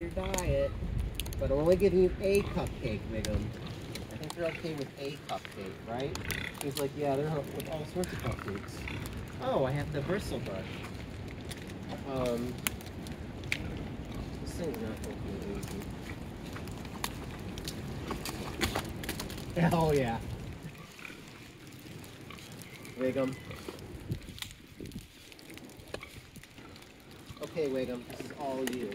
your diet, but I'm only giving you a cupcake, Wiggum. I think they're okay with a cupcake, right? He's like, yeah, they're with all sorts of cupcakes. Oh, I have the bristle brush. This thing's not open easy. Oh yeah. Wiggum. Okay, Wiggum, this is all you.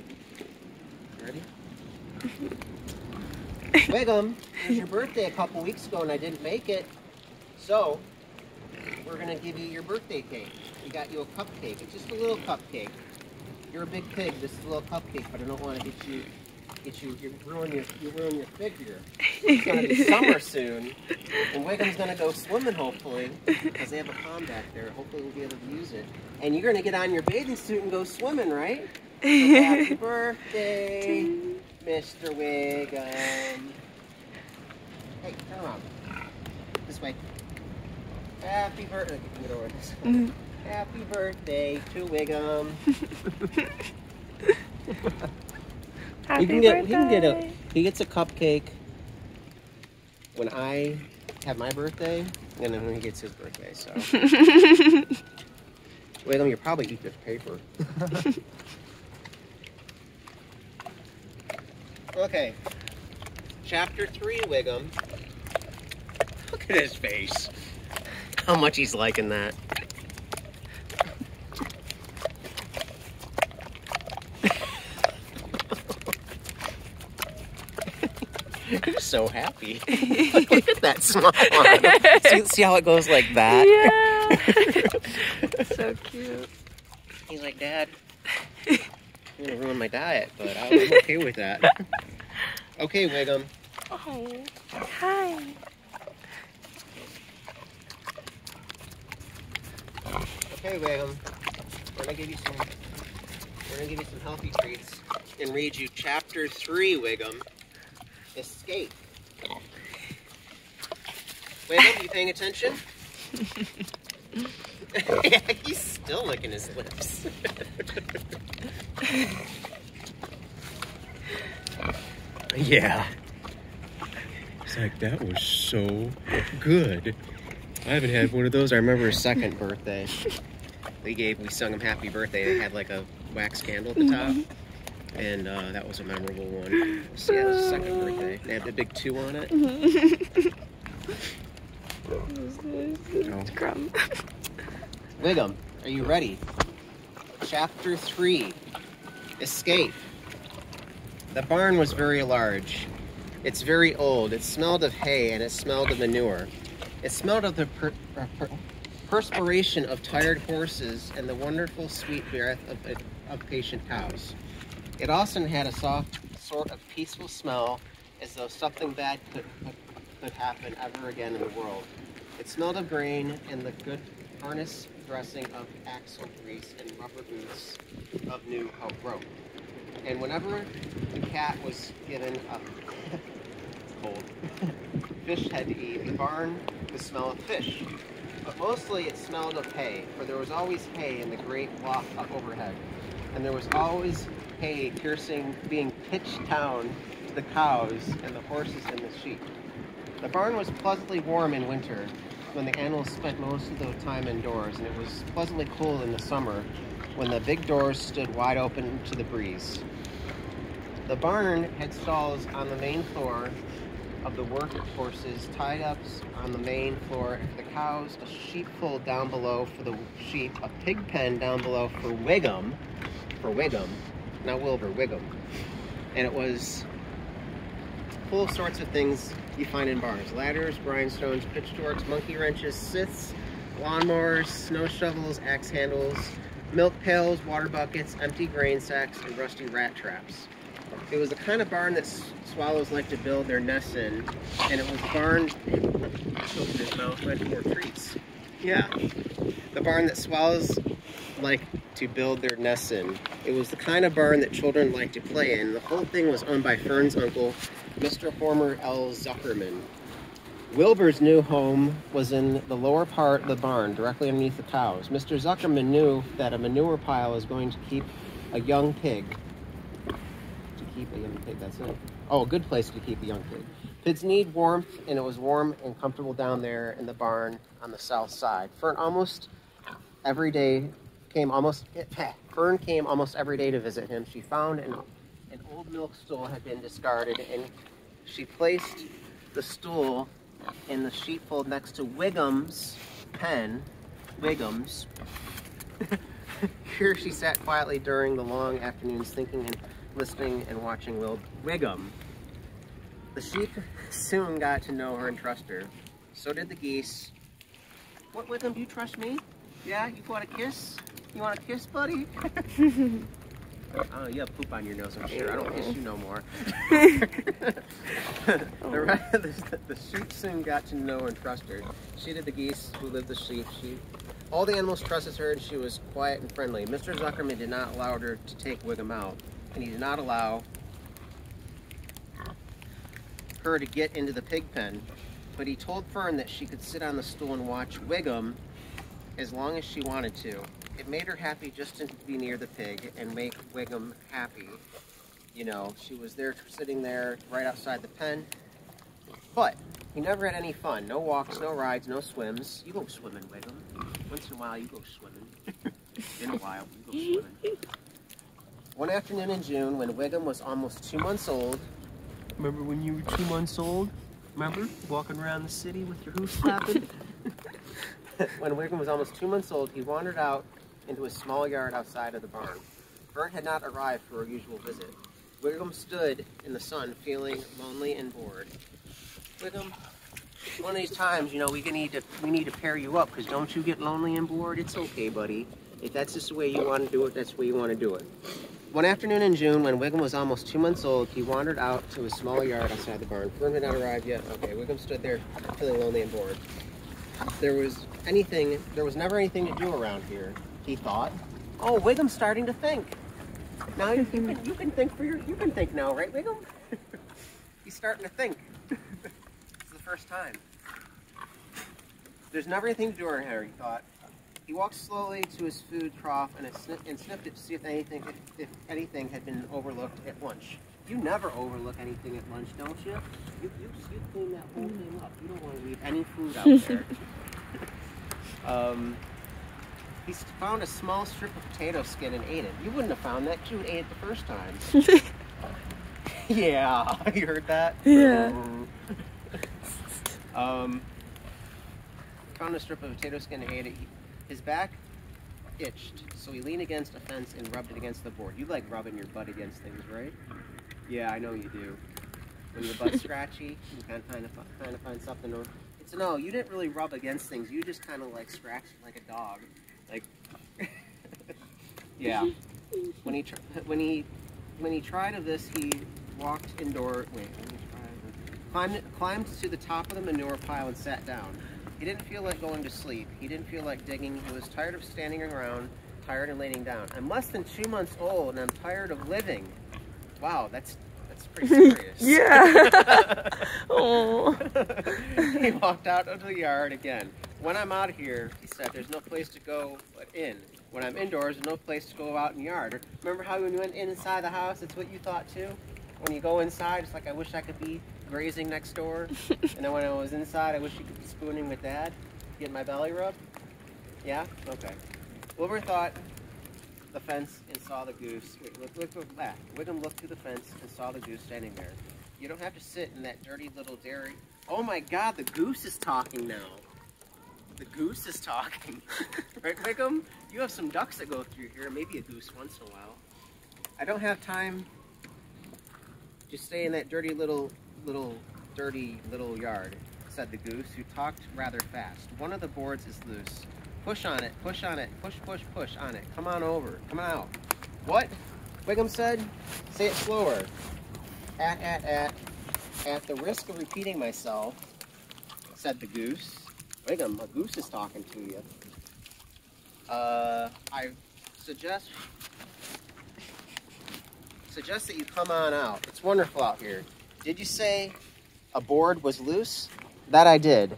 Ready? Wiggum, it was your birthday a couple weeks ago and I didn't make it. So, we're going to give you your birthday cake. We got you a cupcake. It's just a little cupcake. You're a big pig. This is a little cupcake, but I don't want to you ruin your figure. It's going to be summer soon, and Wiggum's going to go swimming hopefully, because they have a pond back there. Hopefully we'll be able to use it. And you're going to get on your bathing suit and go swimming, right? So happy birthday, Mr. Wiggum. Hey, turn around. This way. Happy birthday. Get over this way. Happy birthday to Wiggum. He gets a cupcake when I have my birthday, and then when he gets his birthday, so. Wiggum, you probably eat this paper. Okay. Chapter 3, Wiggum. Look at his face. How much he's liking that. He's so happy. Look at that smile on him. See how it goes like that? Yeah. So cute. He's like, Dad, I'm going to ruin my diet, but I'm okay with that. Okay, Wiggum. Oh, hi. Okay, Wiggum. We're gonna give you some healthy treats and read you chapter 3, Wiggum. Escape. Wiggum, you paying attention? Yeah, he's still licking his lips. Yeah. It's like, that was so good. I haven't had one of those. I remember his second birthday. We sung him happy birthday. They had like a wax candle at the top. And that was a memorable one. So yeah, it was his second birthday. They had the big 2 on it. Crumb. Wiggum, are you ready? Chapter 3, Escape. The barn was very large. It's very old. It smelled of hay and it smelled of manure. It smelled of the perspiration of tired horses and the wonderful sweet breath of patient cows. It also had a soft sort of peaceful smell, as though something bad could happen ever again in the world. It smelled of grain and the good harness dressing of axle grease and rubber boots of new growth. And whenever the cat was given a cold fish head to eat, the barn would smell of fish. But mostly it smelled of hay, for there was always hay in the great loft up overhead. And there was always hay being pitched down to the cows and the horses and the sheep. The barn was pleasantly warm in winter, when the animals spent most of their time indoors, and it was pleasantly cool in the summer, when the big doors stood wide open to the breeze. The barn had stalls on the main floor of the work horses, tied up on the main floor for the cows, a sheepfold down below for the sheep, a pig pen down below for Wiggum, not Wilbur, Wiggum. And it was full of sorts of things you find in barns: ladders, grindstones, pitchforks, monkey wrenches, scythes, lawnmowers, snow shovels, axe handles, milk pails, water buckets, empty grain sacks, and rusty rat traps. It was the kind of barn that swallows like to build their nests in, and it was a barn, open his mouth, ready for treats. Yeah, the barn that swallows like to build their nests in. It was the kind of barn that children like to play in. The whole thing was owned by Fern's uncle, Mr. Homer L. Zuckerman. Wilbur's new home was in the lower part of the barn, directly underneath the cows. Mr. Zuckerman knew that a manure pile was going to keep a young pig keep a young pig? That's it. Oh, a good place to keep a young pig. Pigs need warmth, and it was warm and comfortable down there in the barn on the south side. Fern came almost every day to visit him. She found an old milk stool had been discarded, and she placed the stool in the sheepfold next to Wiggum's pen. Wiggum's. Here she sat quietly during the long afternoons, thinking and listening and watching Wiggum. The sheep soon got to know her and trust her. So did the geese. What, Wiggum, do you trust me? Yeah, you want a kiss? You want a kiss, buddy? Oh, you have poop on your nose, I'm sure. I don't kiss you no more. The sheep soon got to know and trust her. She did the geese who lived the sheep. All the animals trusted her, and she was quiet and friendly. Mr. Zuckerman did not allow her to take Wiggum out, and he did not allow her to get into the pig pen, but he told Fern that she could sit on the stool and watch Wiggum as long as she wanted to. It made her happy just to be near the pig and make Wiggum happy. You know, she was there sitting there right outside the pen, but he never had any fun. No walks, no rides, no swims. You go swimming, Wiggum. Once in a while, you go swimming. In a while, you go swimming. One afternoon in June, when Wiggum was almost 2 months old. Remember when you were 2 months old? Remember? Walking around the city with your hooves flapping? When Wiggum was almost 2 months old, he wandered out into a small yard outside of the barn. Fern had not arrived for her usual visit. Wiggum stood in the sun, feeling lonely and bored. Wiggum, one of these times, you know, we need to pair you up, because don't you get lonely and bored? It's okay, buddy. If that's just the way you want to do it, that's the way you want to do it. One afternoon in June, when Wiggum was almost 2 months old, he wandered out to a small yard outside the barn. Fern had not arrived yet. Okay, Wiggum stood there, feeling lonely and bored. There was never anything to do around here, he thought. Oh, Wiggum's starting to think. Now you can think now, right, Wiggum? He's starting to think. It's the first time. There's never anything to do around here, he thought. He walked slowly to his food trough and sniffed it to see if anything had been overlooked at lunch. You never overlook anything at lunch, don't you? You clean that whole thing up. You don't want to leave any food out there. He found a small strip of potato skin and ate it. You wouldn't have found that. You would ate it the first time. Yeah, you heard that? Yeah. Found a strip of potato skin and ate it. His back itched, so he leaned against a fence and rubbed it against the board. You like rubbing your butt against things, right? Yeah, I know you do. When your butt's scratchy, you kind of find something. No, you didn't really rub against things. You just kind of like scratched like a dog. Like, yeah. When he tried of this, he walked indoor. Climbed to the top of the manure pile and sat down. He didn't feel like going to sleep. He didn't feel like digging. He was tired of standing around, tired of laying down. I'm less than 2 months old, and I'm tired of living. Wow, that's pretty serious. Yeah. Oh. He walked out into the yard again. When I'm out of here, he said, there's no place to go but in. When I'm indoors, there's no place to go out in the yard. Remember how when you went inside the house, it's what you thought too? When you go inside, it's like, I wish I could be grazing next door. And then when I was inside, I wish you could be spooning with Dad, getting my belly rubbed. Yeah? Okay. Wilbur thought the fence and saw the goose. Look back. Wiggum looked through the fence and saw the goose standing there. You don't have to sit in that dirty little dairy. Oh my God, the goose is talking now. The goose is talking. Right, Wiggum? You have some ducks that go through here, maybe a goose once in a while. I don't have time to stay in that dirty little yard, said the goose, who talked rather fast. One of the boards is loose. Push on it, push on it, push on it. Come on over, come out. What? Wiggum said. Say it slower. At the risk of repeating myself, said the goose. Wiggum, a goose is talking to you. I suggest that you come on out. It's wonderful out here. Did you say a board was loose? That I did,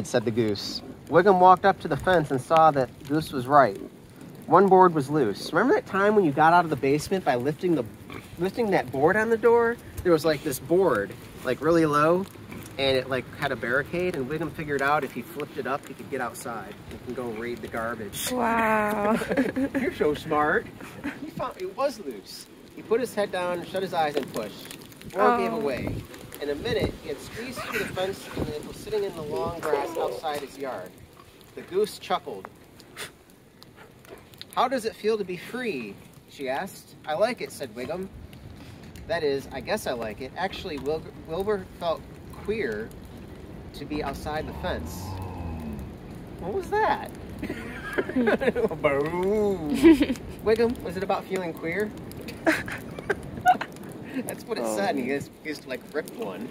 said the goose. Wiggum walked up to the fence and saw that Goose was right. One board was loose. Remember that time when you got out of the basement by lifting the lifting that board on the door, there was like this board, like really low, and it like had a barricade, and Wiggum figured out if he flipped it up, he could get outside and can go raid the garbage. Wow. You're so smart. He found it was loose. He put his head down, shut his eyes, and pushed. Door gave away. In a minute, he had squeezed through the fence and it was sitting in the long grass outside his yard. The goose chuckled. "How does it feel to be free?" she asked. "I like it," said Wiggum. "That is, I guess I like it. Actually, Wilbur felt queer to be outside the fence." What was that? Boom. Wiggum, was it about feeling queer? That's what it said, and he just like ripped one.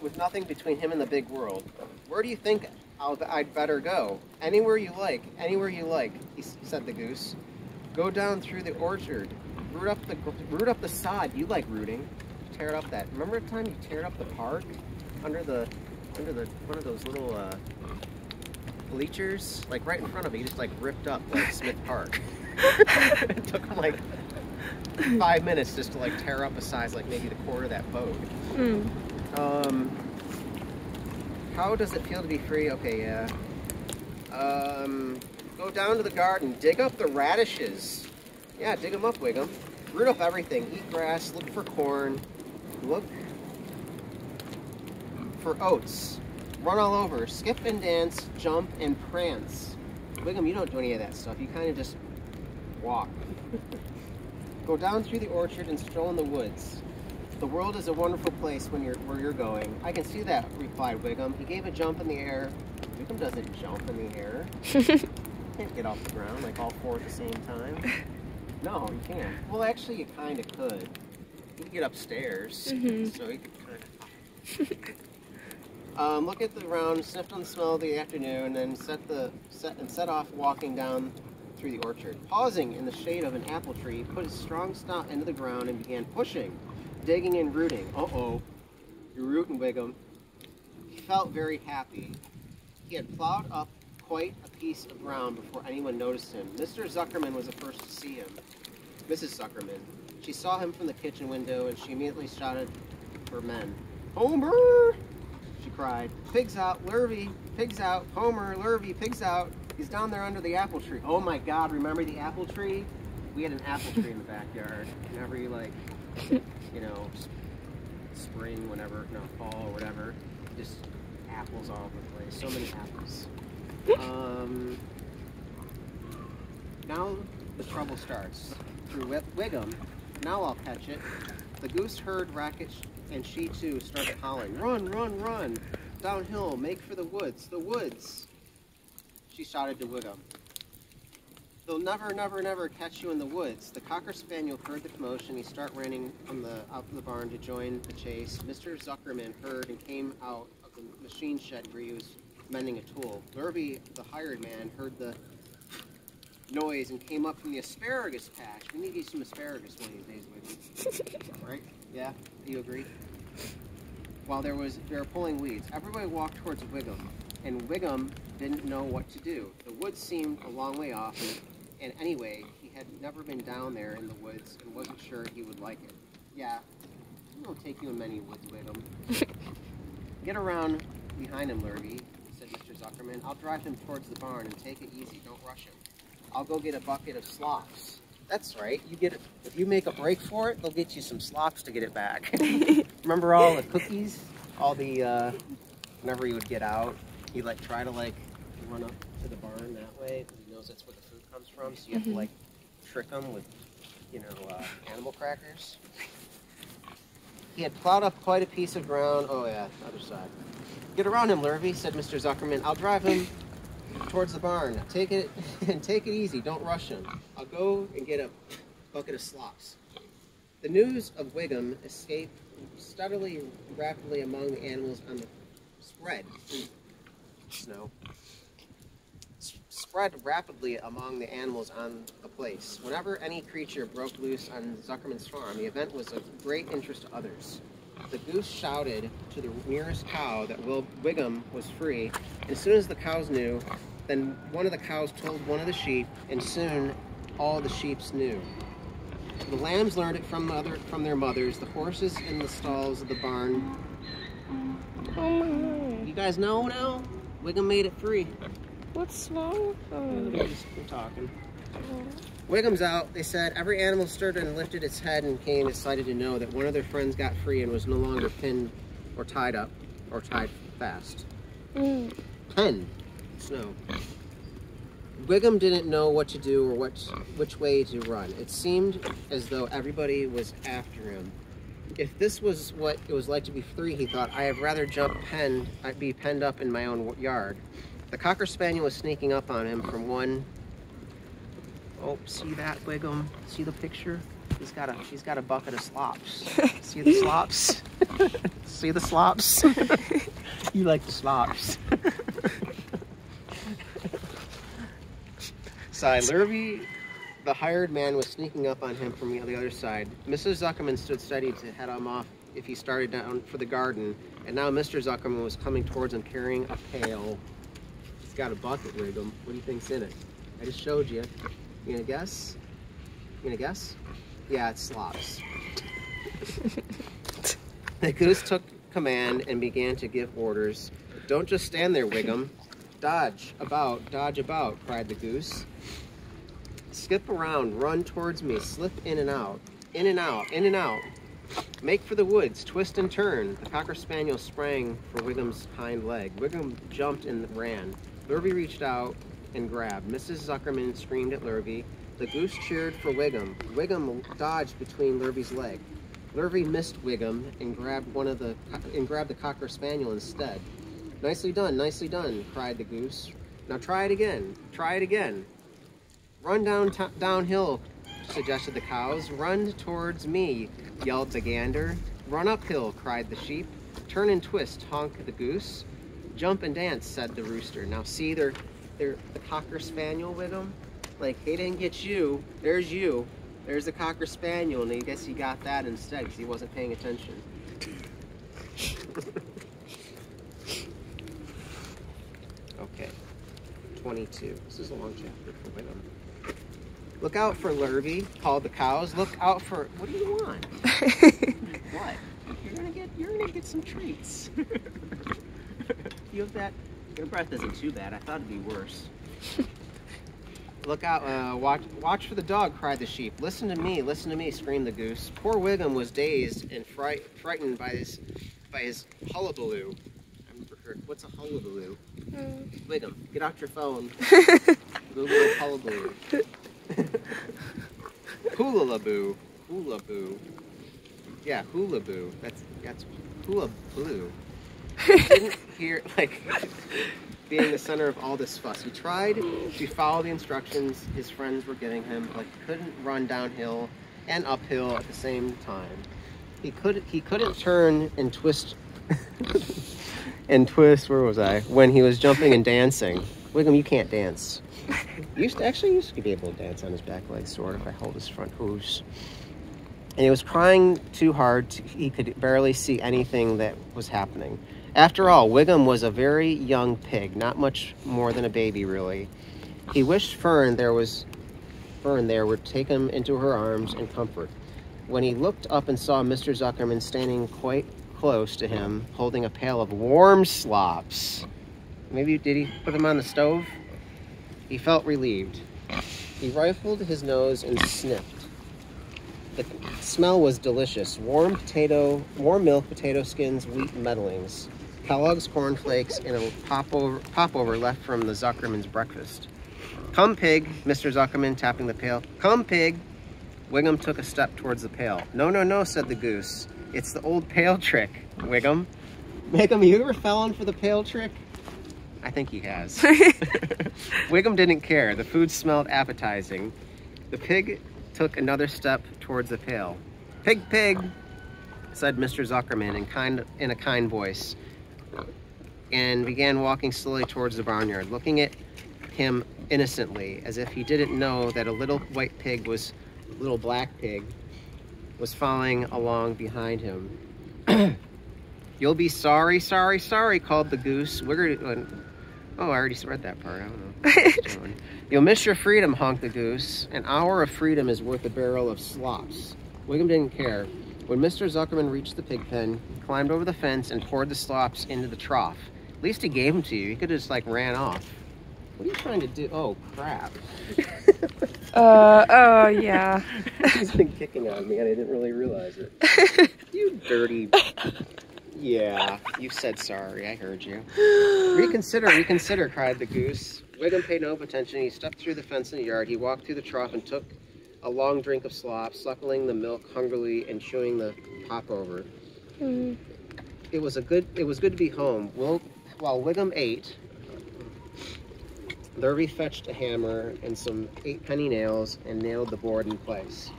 With nothing between him and the big world. "Where do you think I'd better go?" "Anywhere you like, anywhere you like," said the goose. "Go down through the orchard. Root up the sod. You like rooting. Tear it up that. Remember the time you teared up the park under one of those little bleachers, like right in front of it. You just like ripped up like Smith Park. It took him like 5 minutes just to like tear up a size like maybe the quarter of that boat. How does it feel to be free? Okay, yeah. Go down to the garden, dig up the radishes. Yeah, dig them up, Wiggum. Root up everything. Eat grass. Look for corn. Look for oats. Run all over. Skip and dance. Jump and prance. Wiggum, you don't do any of that stuff. You kind of just walk. Go down through the orchard and stroll in the woods. The world is a wonderful place where you're going. I can see that, replied Wiggum. He gave a jump in the air. Wiggum doesn't jump in the air. Can't get off the ground like all four at the same time. No, you can't. Well, actually, you kind of could. You could get upstairs, so you could kind of. Look at the round, sniffed on the smell of the afternoon, and set off walking down through the orchard. Pausing in the shade of an apple tree, he put his strong snout into the ground and began pushing, digging and rooting. Uh-oh, you're rooting, Wiggum. He felt very happy. He had plowed up quite a piece of ground before anyone noticed him. Mr. Zuckerman was the first to see him. Mrs. Zuckerman. She saw him from the kitchen window and she immediately shouted for men. "Homer!" she cried. "Pigs out, Lurvy! Pigs out! Homer, Lurvy, pigs out! He's down there under the apple tree." Oh my God, remember the apple tree? We had an apple tree in the backyard. Whenever you like, you know, spring, whenever, no, fall or whatever, just apples all over the place. So many apples. Now the trouble starts. Through Wiggum, now I'll catch it. The goose heard Racket and she too started howling. "Run, run, run! Downhill, make for the woods, the woods!" She shouted to Wiggum. "They'll never, never, never catch you in the woods." The Cocker Spaniel heard the commotion. He started running out of the barn to join the chase. Mr. Zuckerman heard and came out of the machine shed where he was mending a tool. Lurvy, the hired man, heard the noise and came up from the asparagus patch. We need to eat some asparagus one of these days, Wiggum. Right? Yeah? Do you agree? While they were pulling weeds, everybody walked towards Wiggum, and Wiggum didn't know what to do. The woods seemed a long way off, and anyway, he had never been down there in the woods and wasn't sure he would like it. Yeah, it won't take you in many woods, Wiggum. Get around behind him, Lurvy, said Mr. Zuckerman. I'll drive him towards the barn and take it easy. Don't rush him. I'll go get a bucket of slops. That's right. You get it. If you make a break for it, they'll get you some slops to get it back. Remember all the cookies? All the, whenever you would get out, he'd like try to like run up to the barn that way because he knows that's where the food comes from. So you have to like trick them with, you know, animal crackers. He had plowed up quite a piece of ground. Oh yeah, other side. Get around him, Lurvy, said Mr. Zuckerman. I'll drive him towards the barn. Take it easy. Don't rush him. I'll go and get a bucket of slops. The news of Wiggum escaped steadily, rapidly among the animals on the spread rapidly among the animals on the place. Whenever any creature broke loose on Zuckerman's farm, the event was of great interest to others. The goose shouted to the nearest cow that Wiggum was free, and as soon as the cows knew, then one of the cows told one of the sheep, and soon all the sheep knew. The lambs learned it from their mothers. The horses in the stalls of the barn. Oh my. You guys know now? Wiggum made it free. What's wrong with We're talking. Wiggum's out. They said every animal stirred and lifted its head and came excited to know that one of their friends got free and was no longer pinned or tied up or tied fast. Pen. Snow. Wiggum didn't know what to do or which way to run. It seemed as though everybody was after him. If this was what it was like to be free, he thought, I have rather be penned up in my own yard. The Cocker Spaniel was sneaking up on him from one. Oh, see that, Wiggum? See the picture? She's got a bucket of slops. See the slops? See the slops? You like the slops. Side Lurvy, the hired man, was sneaking up on him from the other side. Mrs. Zuckerman stood steady to head him off if he started down for the garden, and now Mr. Zuckerman was coming towards him carrying a pail. He's got a bucket, Wiggum. What do you think's in it? I just showed you. You gonna guess? You gonna guess? Yeah, it's slops. The goose took command and began to give orders. Don't just stand there, Wiggum. Dodge about, cried the goose. Skip around, run towards me, slip in and out, in and out, in and out. Make for the woods, twist and turn. The Cocker Spaniel sprang for Wiggum's hind leg. Wiggum jumped and ran. Lurvy reached out and grabbed. Mrs. Zuckerman screamed at Lurvy. The goose cheered for Wiggum. Wiggum dodged between Lurvy's leg. Lurvy missed Wiggum and grabbed the Cocker Spaniel instead. Nicely done, cried the goose. Now try it again. Run downhill, suggested the cows. Run towards me, yelled the gander. Run uphill, cried the sheep. Turn and twist, honked the goose. Jump and dance, said the rooster. Now see, they're the Cocker Spaniel, Wiggum. Like, he didn't get you. There's you. There's the Cocker Spaniel, and I guess he got that instead because he wasn't paying attention. Okay, 22. This is a long chapter for Wiggum. Look out for Lurvy, called the cows. Look out for, what do you want? What? You're gonna get some treats. You have that? Your breath isn't too bad. I thought it'd be worse. Look out, watch for the dog, cried the sheep. Listen to me, screamed the goose. Poor Wiggum was dazed and frightened by his hullabaloo. I've never heard, what's a hullabaloo? Wiggum, get out your phone. Google hullabaloo. Hula-boo. Hula-boo. Yeah, hula-boo. That's hula-blue. Didn't hear, like, being the center of all this fuss. He tried to follow the instructions his friends were giving him, but couldn't run downhill and uphill at the same time. He couldn't turn and twist where was I? When he was jumping and dancing. Wiggum, you can't dance. Used to be able to dance on his back legs, sort of, if I hold his front hooves. And he was crying too hard. He could barely see anything that was happening. After all, Wiggum was a very young pig, not much more than a baby, really. He wished Fern there would take him into her arms and comfort. When he looked up and saw Mr. Zuckerman standing quite close to him, holding a pail of warm slops. Maybe did he put them on the stove? He felt relieved. He rifled his nose and sniffed. The smell was delicious. Warm milk, potato skins, wheat medlings, Kellogg's cornflakes, and a popover left from the Zuckerman's breakfast. Come, pig, Mr. Zuckerman, tapping the pail. Come, pig. Wiggum took a step towards the pail. No, said the goose. It's the old pail trick, Wiggum. Wiggum, you ever fell in for the pail trick? I think he has. Wiggum didn't care. The food smelled appetizing. The pig took another step towards the pail. Pig, said Mr. Zuckerman in a kind voice, and began walking slowly towards the barnyard, looking at him innocently, as if he didn't know that a little black pig was following along behind him. You'll be sorry, called the goose. Oh, I already read that part. I don't know what it's doing. You'll miss your freedom, honked the goose. An hour of freedom is worth a barrel of slops. Wiggum didn't care. When Mr. Zuckerman reached the pig pen, he climbed over the fence and poured the slops into the trough. At least he gave them to you. He could have just like ran off. What are you trying to do? Oh, crap. Oh, yeah. He's been kicking on me and I didn't really realize it. You dirty... Yeah, you said sorry. I heard you. Reconsider, cried the goose. Wiggum paid no attention. He stepped through the fence in the yard. He walked through the trough and took a long drink of slop, suckling the milk hungrily and chewing the top over. Mm. It was good to be home. While Wiggum ate, Lurvy fetched a hammer and some 8-penny nails and nailed the board in place.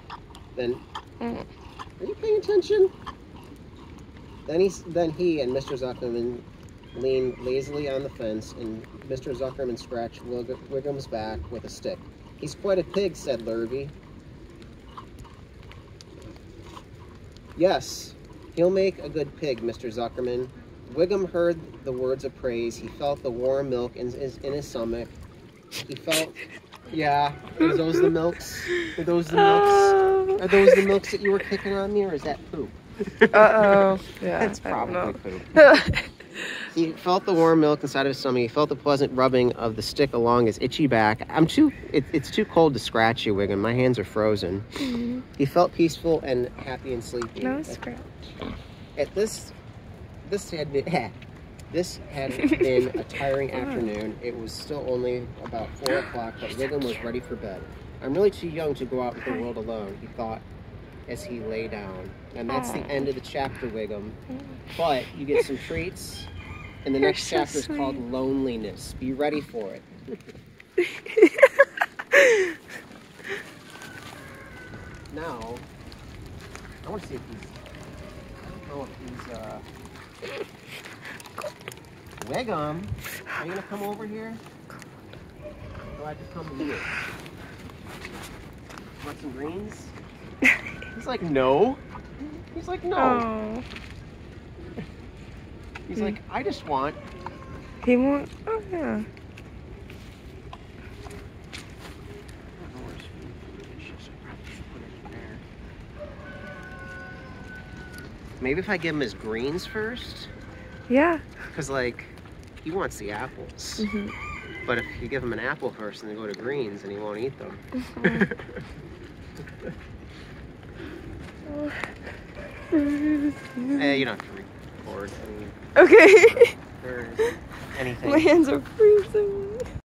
Then, are you paying attention? Then he and Mr. Zuckerman leaned lazily on the fence, and Mr. Zuckerman scratched Wiggum's back with a stick. He's quite a pig, said Lurvy. Yes, he'll make a good pig, Mr. Zuckerman. Wiggum heard the words of praise. He felt the warm milk in his stomach. He felt, yeah, are those the milks? Are those the milks? Are those the milks that you were kicking on me, or is that poop? Uh-oh. Yeah, That's probably poop. He felt the warm milk inside of his stomach. He felt the pleasant rubbing of the stick along his itchy back. It's too cold to scratch you, Wiggum. My hands are frozen. Mm-hmm. He felt peaceful and happy and sleepy. No scratch. This had been a tiring afternoon. It was still only about 4 o'clock, but Wiggum was ready for bed. I'm really too young to go out into the world alone, he thought as he lay down. And that's the end of the chapter, Wiggum. But you get some treats, and the next chapter is called Loneliness. Be ready for it. Now, I want to see if he's... I don't know if he's... Wiggum, are you going to come over here? Or I just come to you? Want some greens? He's like, no. He's like, no. Oh. He's like, I just want... He won't... Oh, yeah. Maybe if I give him his greens first? Yeah. Because, like, he wants the apples. Mm-hmm. But if you give him an apple first and then go to greens, then he won't eat them. Hey, you don't have to record. I mean, okay. or anything. My hands are freezing.